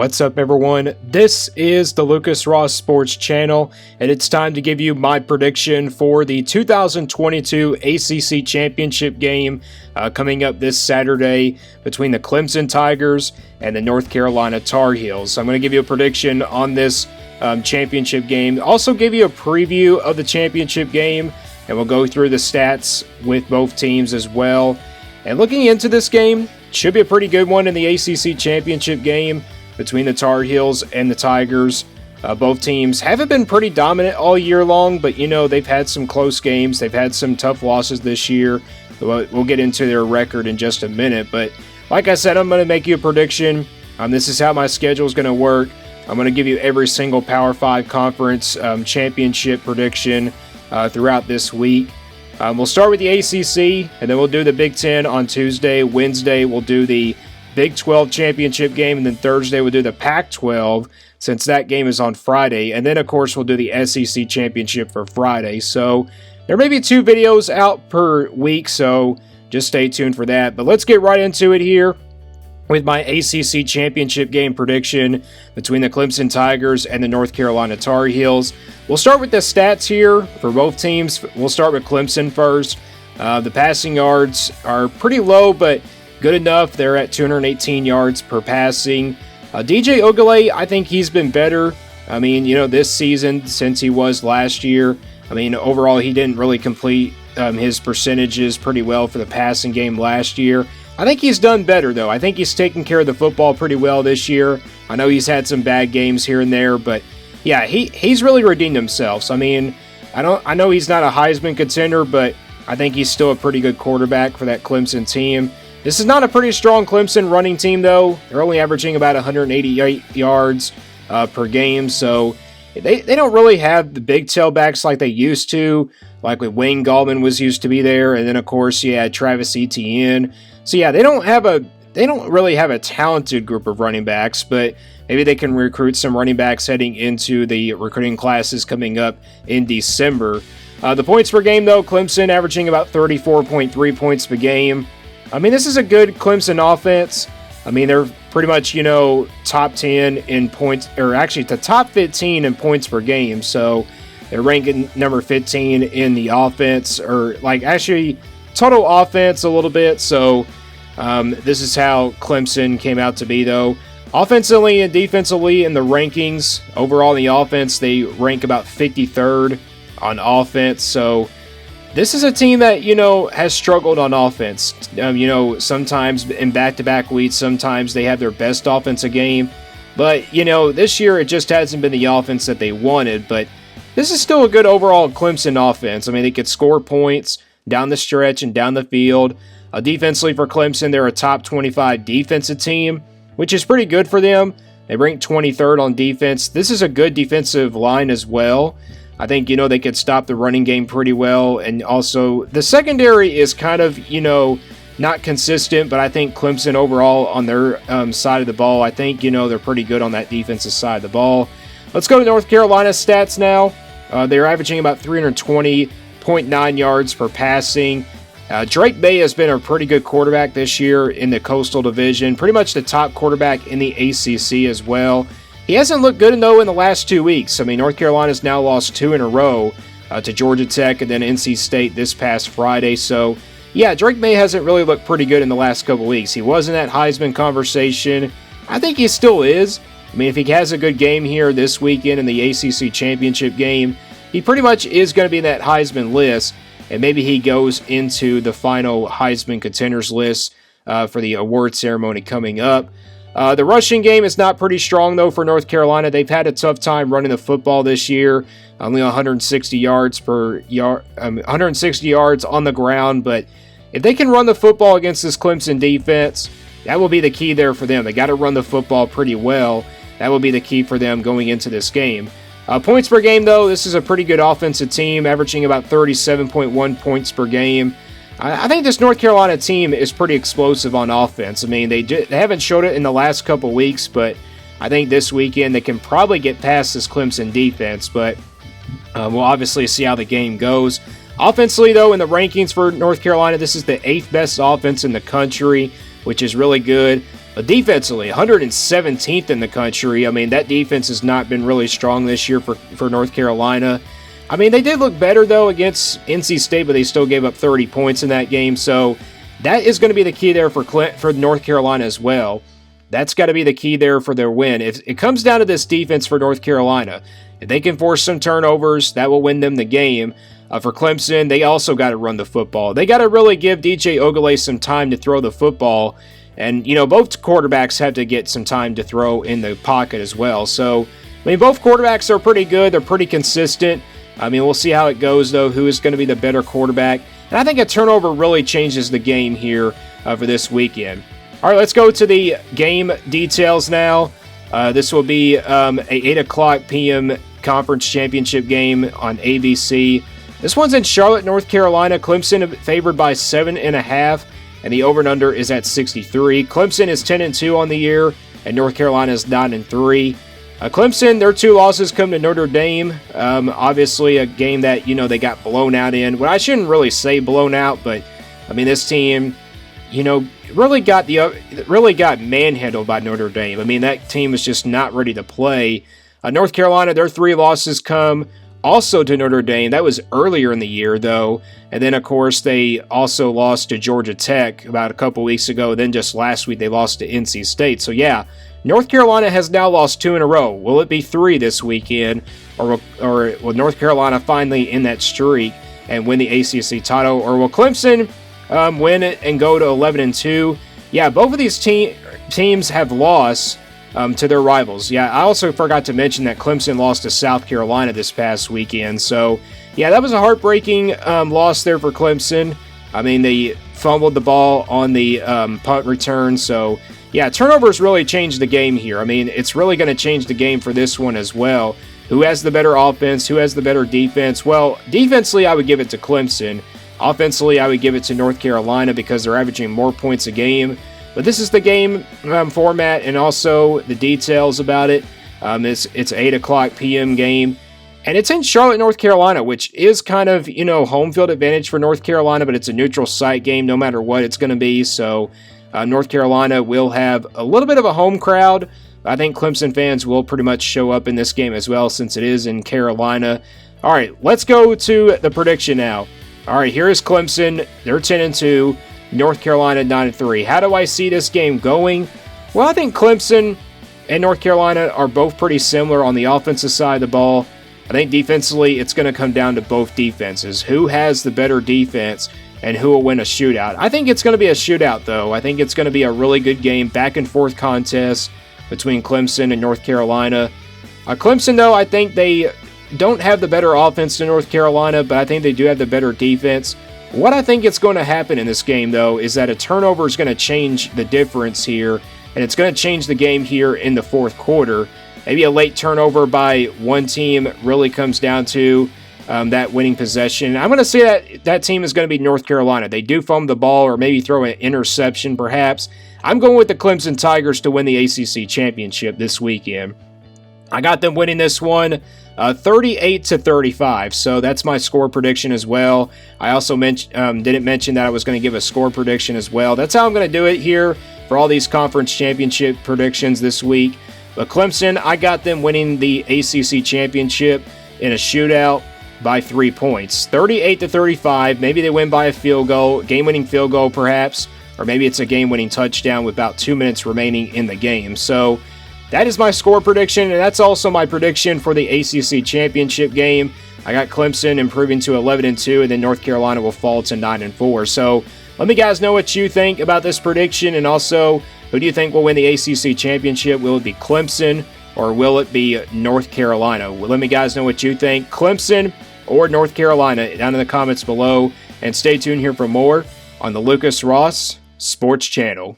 What's up, everyone? This is the Lucas Ross Sports Channel, and it's time to give you my prediction for the 2022 ACC Championship game coming up this Saturday between the Clemson Tigers and the North Carolina Tar Heels. So I'm going to give you a prediction on this championship game. Also give you a preview of the championship game, and we'll go through the stats with both teams as well. And looking into this game, should be a pretty good one in the ACC Championship game between the Tar Heels and the Tigers. Both teams haven't been pretty dominant all year long, but they've had some close games. They've had some tough losses this year. We'll get into their record in just a minute, but like I said, I'm going to make you a prediction. This is how my schedule is going to work. I'm going to give you every single Power 5 conference championship prediction throughout this week. We'll start with the ACC, and then we'll do the Big Ten on Tuesday. Wednesday, we'll do the Big 12 championship game, and then Thursday, we'll do the Pac-12, since that game is on Friday. And then, of course, we'll do the SEC championship for Friday. So there may be 2 videos out per week, so just stay tuned for that. But let's get right into it here with my ACC championship game prediction between the Clemson Tigers and the North Carolina Tar Heels. We'll start with the stats here for both teams. We'll start with Clemson first. The passing yards are pretty low, but good enough. They're at 218 yards per passing. DJ Ogale, I think he's been better. This season since he was last year. Overall, he didn't really complete his percentages pretty well for the passing game last year. I think he's done better, though. I think he's taken care of the football pretty well this year. I know he's had some bad games here and there, but yeah, he's really redeemed himself. So, I know he's not a Heisman contender, but I think he's still a pretty good quarterback for that Clemson team. This is not a pretty strong Clemson running team, though. They're only averaging about 188 yards per game, so they don't really have the big tailbacks like they used to, like when Wayne Gallman was used to be there, and then of course you had Travis Etienne. So yeah, they don't really have a talented group of running backs, but maybe they can recruit some running backs heading into the recruiting classes coming up in December. The points per game, though, Clemson averaging about 34.3 points per game. This is a good Clemson offense. They're pretty much, top 10 in points, or actually the top 15 in points per game. So they're ranking number 15 in the offense, or actually total offense a little bit. So this is how Clemson came out to be, though. Offensively and defensively in the rankings, overall in the offense, they rank about 53rd on offense. So this is a team that, has struggled on offense. Sometimes in back-to-back weeks, sometimes they have their best offensive game. But, this year it just hasn't been the offense that they wanted. But this is still a good overall Clemson offense. They could score points down the stretch and down the field. Defensively for Clemson, they're a top 25 defensive team, which is pretty good for them. They rank 23rd on defense. This is a good defensive line as well. I think, they could stop the running game pretty well. And also, the secondary is kind of, not consistent, but I think Clemson overall on their side of the ball, I think, they're pretty good on that defensive side of the ball. Let's go to North Carolina's stats now. They're averaging about 320.9 yards per passing. Drake May has been a pretty good quarterback this year in the Coastal Division, pretty much the top quarterback in the ACC as well. He hasn't looked good, though, in the last 2 weeks. North Carolina's now lost 2 in a row to Georgia Tech and then NC State this past Friday. So, yeah, Drake May hasn't really looked pretty good in the last couple weeks. He was in that Heisman conversation. I think he still is. If he has a good game here this weekend in the ACC Championship game, he pretty much is going to be in that Heisman list. And maybe he goes into the final Heisman contenders list for the award ceremony coming up. The rushing game is not pretty strong, though, for North Carolina. They've had a tough time running the football this year. Only 160 yards on the ground. But if they can run the football against this Clemson defense, that will be the key there for them. They got to run the football pretty well. That will be the key for them going into this game. Points per game, though, this is a pretty good offensive team, averaging about 37.1 points per game. I think this North Carolina team is pretty explosive on offense. They haven't showed it in the last couple weeks, but I think this weekend they can probably get past this Clemson defense, but we'll obviously see how the game goes. Offensively, though, in the rankings for North Carolina, this is the 8th best offense in the country, which is really good. But defensively, 117th in the country. I mean, that defense has not been really strong this year for North Carolina. I mean, they did look better, though, against NC State, but they still gave up 30 points in that game. So that is going to be the key there for North Carolina as well. That's got to be the key there for their win. If it comes down to this defense for North Carolina, if they can force some turnovers, that will win them the game. For Clemson, they also got to run the football. They got to really give DJ Ogilvy some time to throw the football. And, both quarterbacks have to get some time to throw in the pocket as well. So, I mean, both quarterbacks are pretty good. They're pretty consistent. I mean, we'll see how it goes, though, who is going to be the better quarterback. And I think a turnover really changes the game here for this weekend. All right, let's go to the game details now. This will be a 8 o'clock p.m. conference championship game on ABC. This one's in Charlotte, North Carolina. Clemson favored by 7.5. And the over and under is at 63. Clemson is 10-2 on the year, and North Carolina is 9-3. Clemson, their 2 losses come to Notre Dame. Obviously, a game that they got blown out in. Well, I shouldn't really say blown out, but I mean this team, really got manhandled by Notre Dame. I mean that team was just not ready to play. North Carolina, their 3 losses come also to Notre Dame. That was earlier in the year, though. And then, of course, they also lost to Georgia Tech about a couple weeks ago. Then just last week, they lost to NC State. So, yeah, North Carolina has now lost 2 in a row. Will it be 3 this weekend? Or will North Carolina finally end that streak and win the ACC title? Or will Clemson win it and go to 11-2? Yeah, both of these teams have lost to their rivals. Yeah, I also forgot to mention that Clemson lost to South Carolina this past weekend. So, yeah, that was a heartbreaking loss there for Clemson. I mean, they fumbled the ball on the punt return. So, yeah, turnovers really changed the game here. I mean, it's really going to change the game for this one as well. Who has the better offense? Who has the better defense? Well, defensively, I would give it to Clemson. Offensively, I would give it to North Carolina because they're averaging more points a game. But this is the game format and also the details about it. It's 8 o'clock p.m. game. And it's in Charlotte, North Carolina, which is kind of, home field advantage for North Carolina, but it's a neutral site game no matter what it's going to be. So North Carolina will have a little bit of a home crowd. I think Clemson fans will pretty much show up in this game as well since it is in Carolina. All right, let's go to the prediction now. All right, here is Clemson. They're 10-2. North Carolina 9-3. How do I see this game going? Well, I think Clemson and North Carolina are both pretty similar on the offensive side of the ball. I think defensively, it's going to come down to both defenses. Who has the better defense and who will win a shootout? I think it's going to be a shootout, though. I think it's going to be a really good game, back-and-forth contest between Clemson and North Carolina. Clemson, though, I think they don't have the better offense than North Carolina, but I think they do have the better defense. What I think is going to happen in this game, though, is that a turnover is going to change the difference here, and it's going to change the game here in the fourth quarter. Maybe a late turnover by one team really comes down to that winning possession. I'm going to say that team is going to be North Carolina. They do fumble the ball or maybe throw an interception, perhaps. I'm going with the Clemson Tigers to win the ACC championship this weekend. I got them winning this one 38-35, so that's my score prediction as well. I also didn't mention that I was going to give a score prediction as well. That's how I'm going to do it here for all these conference championship predictions this week. But Clemson, I got them winning the ACC championship in a shootout by 3 points. 38-35, maybe they win by a field goal, game-winning field goal perhaps, or maybe it's a game-winning touchdown with about 2 minutes remaining in the game. So that is my score prediction, and that's also my prediction for the ACC championship game. I got Clemson improving to 11-2, and then North Carolina will fall to 9-4. So let me guys know what you think about this prediction, and also who do you think will win the ACC championship? Will it be Clemson or will it be North Carolina? Well, let me guys know what you think. Clemson or North Carolina down in the comments below, and stay tuned here for more on the Lucas Ross Sports Channel.